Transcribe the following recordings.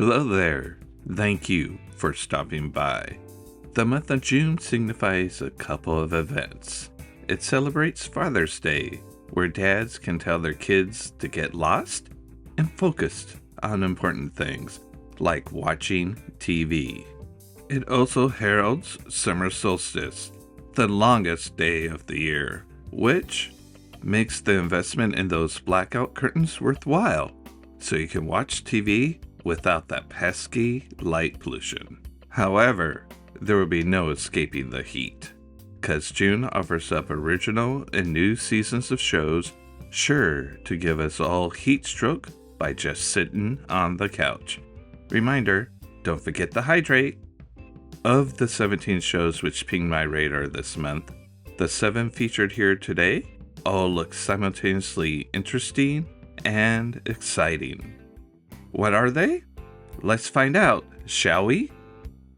Hello there. Thank you for stopping by. The month of June signifies a couple of events. It celebrates Father's Day, where dads can tell their kids to get lost and focused on important things, like watching TV. It also heralds summer solstice, the longest day of the year, which makes the investment in those blackout curtains worthwhile, so you can watch TV without that pesky light pollution. However, there will be no escaping the heat, because June offers up original and new seasons of shows sure to give us all heat stroke by just sitting on the couch. Reminder, don't forget to hydrate. Of the 17 shows which pinged my radar this month, the 7 featured here today all look simultaneously interesting and exciting. What are they? Let's find out, shall we?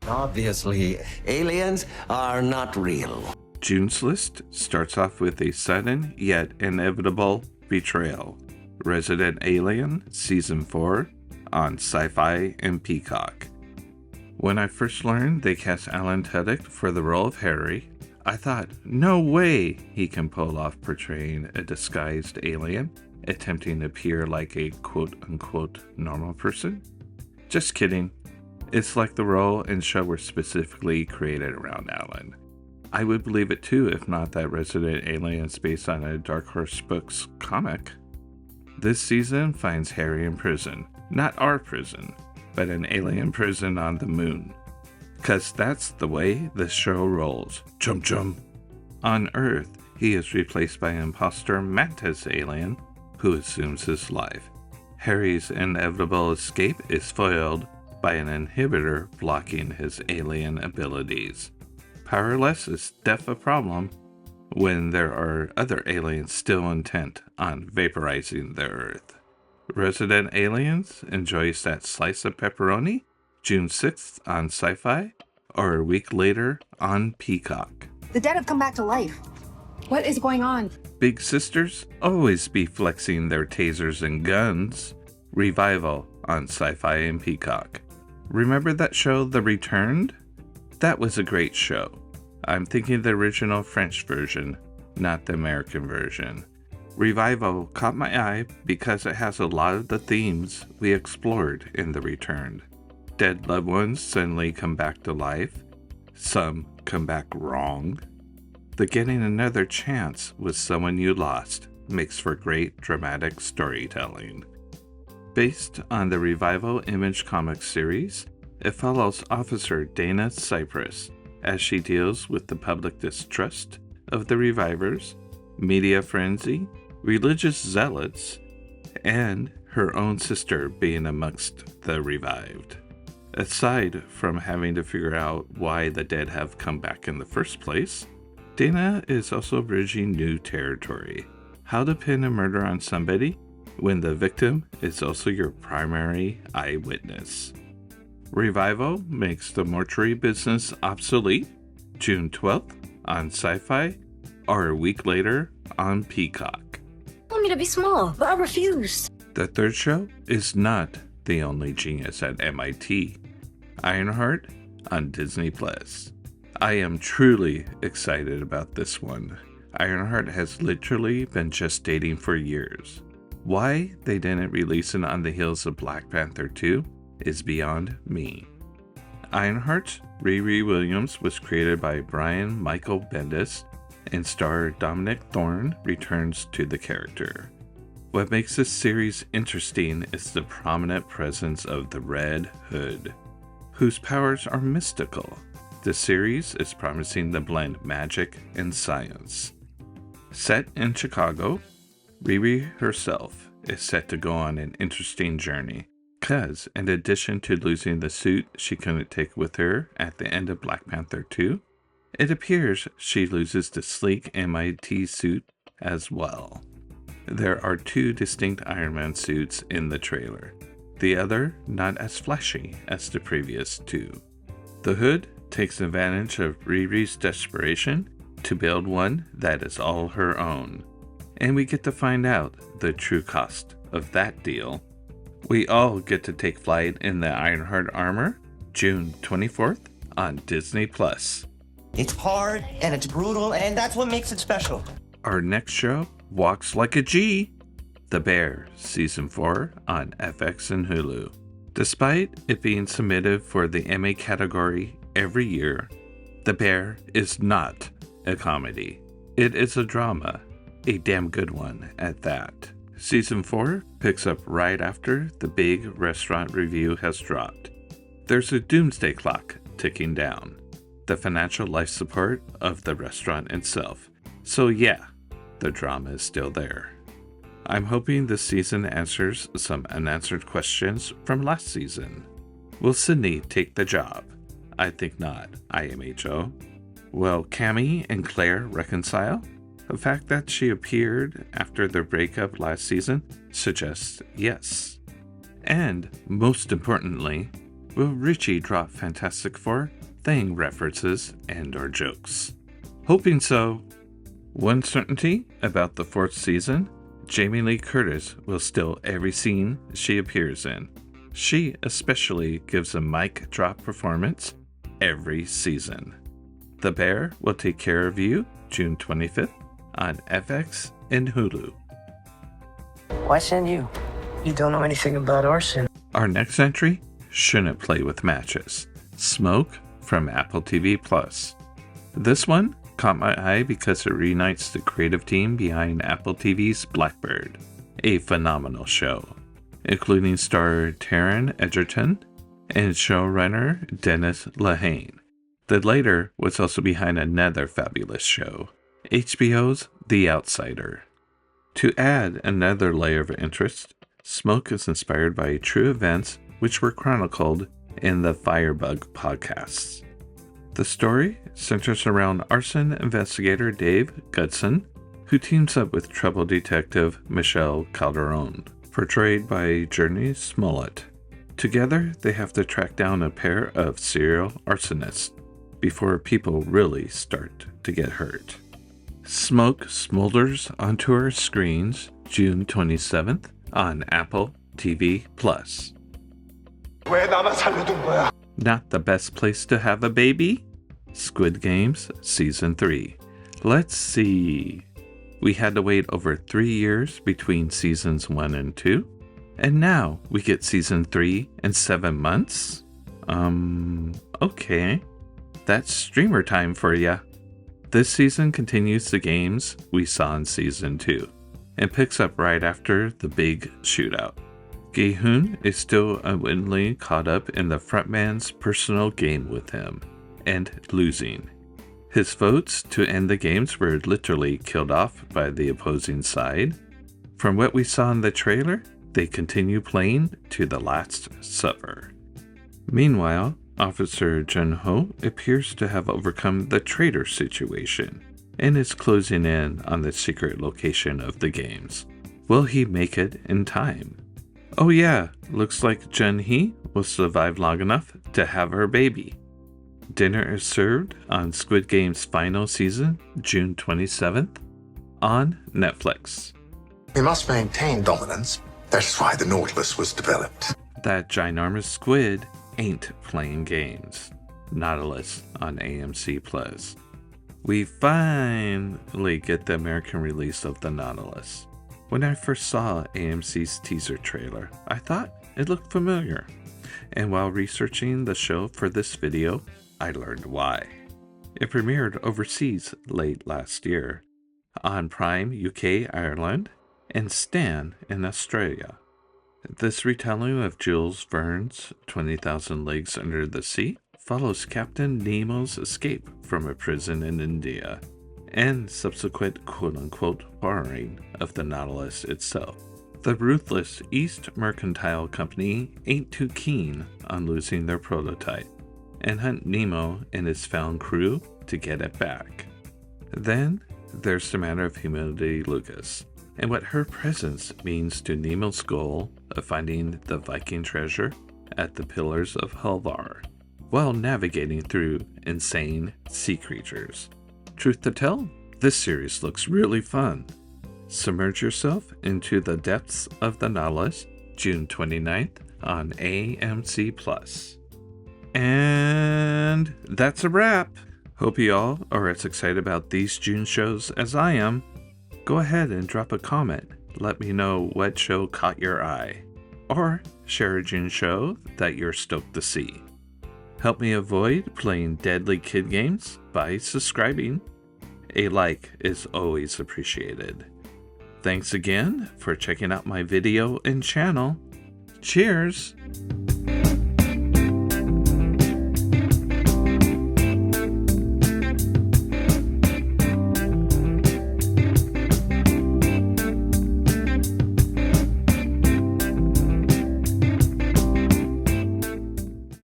Obviously, aliens are not real. June's list starts off with a sudden yet inevitable betrayal. Resident Alien Season 4 on Syfy and Peacock. When I first learned they cast Alan Tudyk for the role of Harry, I thought, no way he can pull off portraying a disguised alien attempting to appear like a quote-unquote normal person. Just kidding. It's like the role and show were specifically created around Alan. I would believe it too if not that Resident Alien is based on a Dark Horse Books comic. This season finds Harry in prison. Not our prison, but an alien prison on the moon. 'Cause that's the way this show rolls. Chum chum. On Earth, he is replaced by an imposter mantis alien who assumes his life. Harry's inevitable escape is foiled by an inhibitor blocking his alien abilities. Powerless is def a problem when there are other aliens still intent on vaporizing the Earth. Resident Aliens enjoys that slice of pepperoni June 6th on Syfy, or a week later on Peacock. The dead have come back to life. What is going on? Big sisters always be flexing their tasers and guns. Revival on Syfy and Peacock. Remember that show, The Returned? That was a great show. I'm thinking the original French version, not the American version. Revival caught my eye because it has a lot of the themes we explored in The Returned. Dead loved ones suddenly come back to life. Some come back wrong. The getting another chance with someone you lost makes for great dramatic storytelling. Based on the Revival Image Comics series, it follows Officer Dana Cypress as she deals with the public distrust of the revivers, media frenzy, religious zealots, and her own sister being amongst the revived. Aside from having to figure out why the dead have come back in the first place, Dana is also bridging new territory. How to pin a murder on somebody when the victim is also your primary eyewitness. Revival makes the mortuary business obsolete June 12th on Syfy, or a week later on Peacock. Want me to be small, but I refuse. The third show is not the only genius at MIT. Ironheart on Disney+. I am truly excited about this one. Ironheart has literally been gestating for years. Why they didn't release it on the heels of Black Panther 2 is beyond me. Ironheart, Riri Williams was created by Brian Michael Bendis, and star Dominic Thorne returns to the character. What makes this series interesting is the prominent presence of the Red Hood, whose powers are mystical. The series is promising to blend magic and science. Set in Chicago, Riri herself is set to go on an interesting journey, because in addition to losing the suit she couldn't take with her at the end of Black Panther 2, it appears she loses the sleek MIT suit as well. There are 2 distinct Iron Man suits in the trailer, the other not as flashy as the previous 2. The Hood takes advantage of Riri's desperation to build one that is all her own, and we get to find out the true cost of that deal We all get to take flight in the Ironheart armor, June 24th on Disney+. It's hard, and it's brutal, and that's what makes it special. Our next show walks like a G. The Bear, Season 4 on FX and Hulu. Despite it being submitted for the Emmy category every year, The Bear is not a comedy. It is a drama, a damn good one at that. Season 4 picks up right after the big restaurant review has dropped. There's a doomsday clock ticking down, the financial life support of the restaurant itself. So yeah, the drama is still there. I'm hoping this season answers some unanswered questions from last season. Will Sydney take the job? I think not, IMHO. Will Cammie and Claire reconcile? The fact that she appeared after their breakup last season suggests yes. And, most importantly, will Richie drop Fantastic Four Thing references and/or jokes? Hoping so. One certainty about the 4th season, Jamie Lee Curtis will steal every scene she appears in. She especially gives a mic drop performance every season. The Bear will take care of you June 25th on FX and Hulu. Why send you? You don't know anything about arson. Our next entry, Shouldn't Play with Matches. Smoke from Apple TV+. This one caught my eye because it reunites the creative team behind Apple TV's Blackbird, a phenomenal show, including star Taron Egerton and showrunner Dennis Lehane. The latter was also behind another fabulous show, HBO's The Outsider. To add another layer of interest, Smoke is inspired by true events which were chronicled in the Firebug podcasts. The story centers around arson investigator Dave Goodson, who teams up with trouble detective Michelle Calderon, portrayed by Journey Smollett. Together, they have to track down a pair of serial arsonists before people really start to get hurt. Smoke smolders onto our screens June 27th on Apple TV+. 왜 나만 살려둔 거야? Not the best place to have a baby? Squid Games Season 3. Let's see. We had to wait over 3 years between Seasons 1 and 2, and now we get Season 3 in 7 months? Okay. That's streamer time for ya. This season continues the games we saw in Season 2, and picks up right after the big shootout. Gi-hun is still unwittingly caught up in the frontman's personal game with him, and losing. His votes to end the games were literally killed off by the opposing side. From what we saw in the trailer, they continue playing to the Last Supper. Meanwhile, Officer Jun-ho appears to have overcome the traitor situation, and is closing in on the secret location of the games. Will he make it in time? Oh yeah, looks like Jun-hee will survive long enough to have her baby. Dinner is served on Squid Game's final season, June 27th, on Netflix. We must maintain dominance. That's why the Nautilus was developed. That ginormous squid ain't playing games. Nautilus on AMC+. We finally get the American release of the Nautilus. When I first saw AMC's teaser trailer, I thought it looked familiar. And while researching the show for this video, I learned why. It premiered overseas late last year, on Prime UK Ireland, and Stan in Australia. This retelling of Jules Verne's 20,000 Leagues Under the Sea follows Captain Nemo's escape from a prison in India, and subsequent quote-unquote borrowing of the Nautilus itself. The ruthless East Mercantile Company ain't too keen on losing their prototype, and hunt Nemo and his found crew to get it back. Then there's the matter of Humility Lucas, and what her presence means to Nemo's goal of finding the Viking treasure at the Pillars of Helvar, while navigating through insane sea creatures. Truth to tell, this series looks really fun. Submerge yourself into the depths of the Nautilus June 29th on AMC+. And that's a wrap. Hope you all are as excited about these June shows as I am. Go ahead and drop a comment. Let me know what show caught your eye. Or share a June show that you're stoked to see. Help me avoid playing deadly kid games by subscribing. A like is always appreciated. Thanks again for checking out my video and channel. Cheers!